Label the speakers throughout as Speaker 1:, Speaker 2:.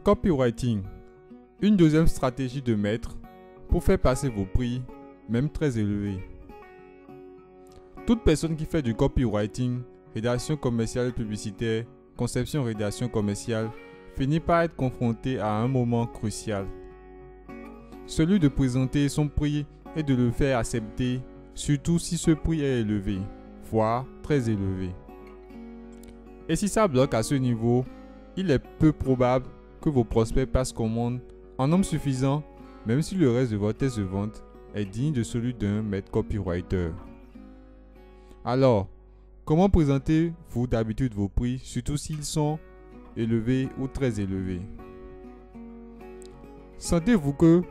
Speaker 1: copywriting, une deuxième stratégie de maître pour faire passer vos prix, même très élevés. Toute personne qui fait du copywriting, rédaction commerciale et publicitaire, conception et rédaction commerciale, finit par être confrontée à un moment crucial. Celui de présenter son prix et de le faire accepter, surtout si ce prix est élevé, voire très élevé. Et si ça bloque à ce niveau, il est peu probable que vos prospects passent commande en nombre suffisant, même si le reste de votre test de vente est digne de celui d'un maître copywriter. Alors, comment présentez-vous d'habitude vos prix, surtout s'ils sont élevés ou très élevés? Sentez-vous que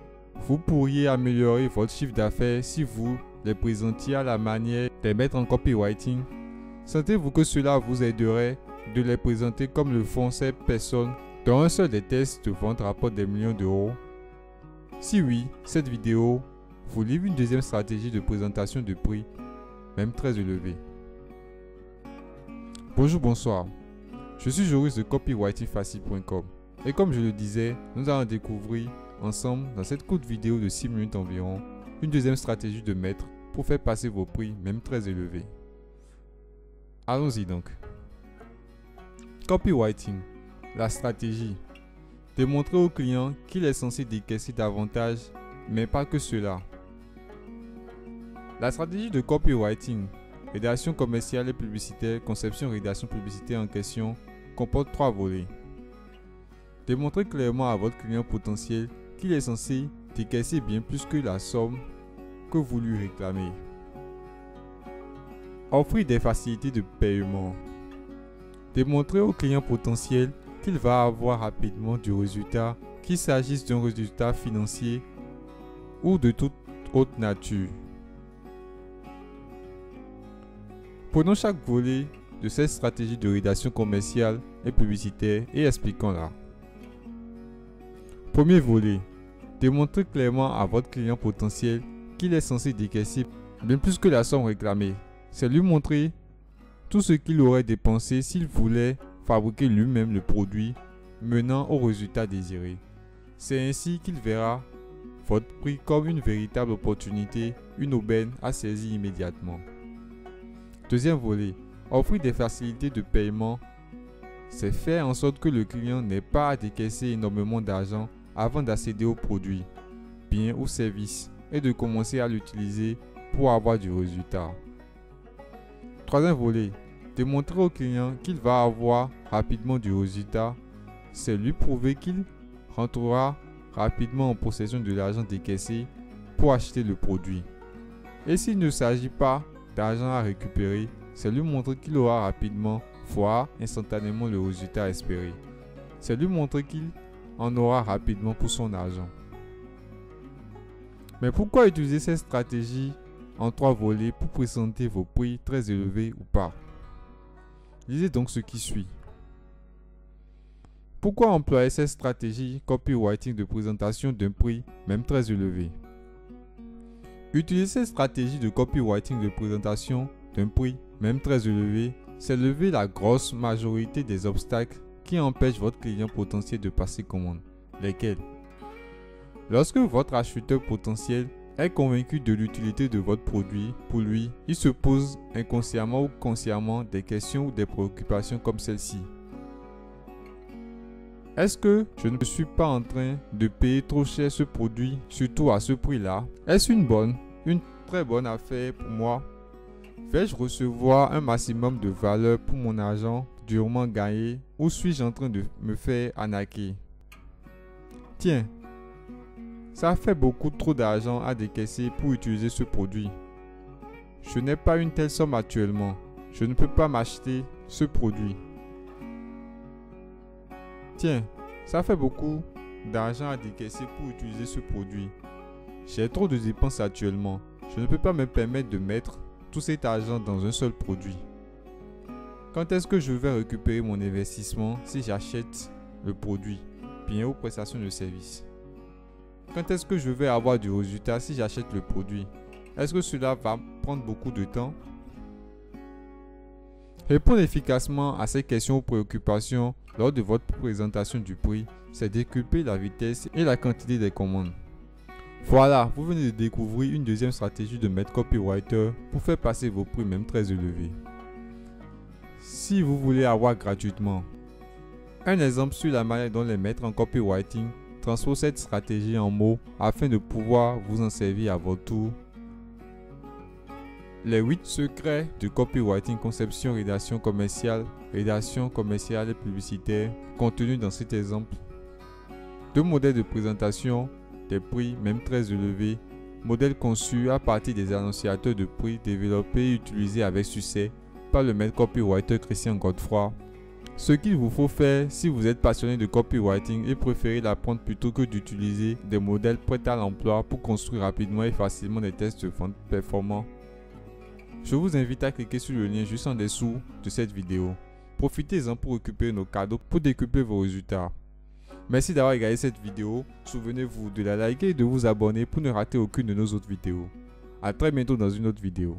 Speaker 1: vous pourriez améliorer votre chiffre d'affaires si vous les présentiez à la manière des maîtres en copywriting? Sentez-vous que cela vous aiderait de les présenter comme le font ces personnes dont un seul des tests de vente rapporte des millions d'euros? Si oui, cette vidéo vous livre une deuxième stratégie de présentation de prix, même très élevé. Bonjour, bonsoir. Je suis Joris de copywritingfacile.com et comme je le disais, nous allons découvrir ensemble dans cette courte vidéo de 6 minutes environ une deuxième stratégie de maître pour faire passer vos prix, même très élevés. Allons-y donc. Copywriting, la stratégie. Démontrer au client qu'il est censé décaisser davantage, mais pas que cela. La stratégie de copywriting, rédaction commerciale et publicitaire, conception et rédaction publicitaire en question, comporte 3 volets. Démontrer clairement à votre client potentiel qu'il est censé décaisser bien plus que la somme que vous lui réclamez. Offrir des facilités de paiement. Démontrer au client potentiel qu'il va avoir rapidement du résultat, qu'il s'agisse d'un résultat financier ou de toute autre nature. Prenons chaque volet de cette stratégie de rédaction commerciale et publicitaire et expliquons-la. Premier volet. Démontrer clairement à votre client potentiel qu'il est censé décaisser bien plus que la somme réclamée. C'est lui montrer tout ce qu'il aurait dépensé s'il voulait fabriquer lui-même le produit menant au résultat désiré. C'est ainsi qu'il verra votre prix comme une véritable opportunité, une aubaine à saisir immédiatement. Deuxième volet, offrir des facilités de paiement. C'est faire en sorte que le client n'ait pas à décaisser énormément d'argent avant d'accéder au produit, bien ou service et de commencer à l'utiliser pour avoir du résultat. Troisième volet, démontrer au client qu'il va avoir rapidement du résultat. C'est lui prouver qu'il rentrera rapidement en possession de l'argent décaissé pour acheter le produit. Et s'il ne s'agit pas d'argent à récupérer, c'est lui montrer qu'il aura rapidement, voire instantanément le résultat espéré. C'est lui montrer qu'il en aura rapidement pour son argent. Mais pourquoi utiliser cette stratégie en 3 volets pour présenter vos prix très élevés ou pas? Lisez donc ce qui suit. Pourquoi employer cette stratégie copywriting de présentation d'un prix, même très élevé? Utiliser cette stratégie de copywriting de présentation d'un prix, même très élevé, c'est lever la grosse majorité des obstacles qui empêchent votre client potentiel de passer commande. Lesquels? Lorsque votre acheteur potentiel est convaincu de l'utilité de votre produit, pour lui, il se pose inconsciemment ou consciemment des questions ou des préoccupations comme celle-ci. Est-ce que je ne suis pas en train de payer trop cher ce produit, surtout à ce prix-là? Est-ce une très bonne affaire pour moi? Vais-je recevoir un maximum de valeur pour mon argent durement gagné ou suis-je en train de me faire arnaquer? Tiens, ça fait beaucoup trop d'argent à décaisser pour utiliser ce produit. Je n'ai pas une telle somme actuellement. Je ne peux pas m'acheter ce produit. Tiens, ça fait beaucoup d'argent à décaisser pour utiliser ce produit. J'ai trop de dépenses actuellement. Je ne peux pas me permettre de mettre tout cet argent dans un seul produit. Quand est-ce que je vais récupérer mon investissement si j'achète le produit, bien aux prestations de service? Quand est-ce que je vais avoir du résultat si j'achète le produit? Est-ce que cela va prendre beaucoup de temps? Répondre efficacement à ces questions ou préoccupations lors de votre présentation du prix, c'est décupler la vitesse et la quantité des commandes. Voilà, vous venez de découvrir une deuxième stratégie de maître copywriter pour faire passer vos prix même très élevés. Si vous voulez avoir gratuitement un exemple sur la manière dont les maîtres en copywriting transposent cette stratégie en mots afin de pouvoir vous en servir à votre tour. Les 8 secrets de copywriting, conception, rédaction commerciale et publicitaire contenus dans cet exemple. 2 modèles de présentation des prix même très élevés. Modèle conçu à partir des annonciateurs de prix développés et utilisés avec succès par le maître copywriter Christian Godefroy. Ce qu'il vous faut faire si vous êtes passionné de copywriting et préférez l'apprendre plutôt que d'utiliser des modèles prêts à l'emploi pour construire rapidement et facilement des tests de vente performants. Je vous invite à cliquer sur le lien juste en dessous de cette vidéo. Profitez-en pour récupérer nos cadeaux pour décupler vos résultats. Merci d'avoir regardé cette vidéo. Souvenez-vous de la liker et de vous abonner pour ne rater aucune de nos autres vidéos. A très bientôt dans une autre vidéo.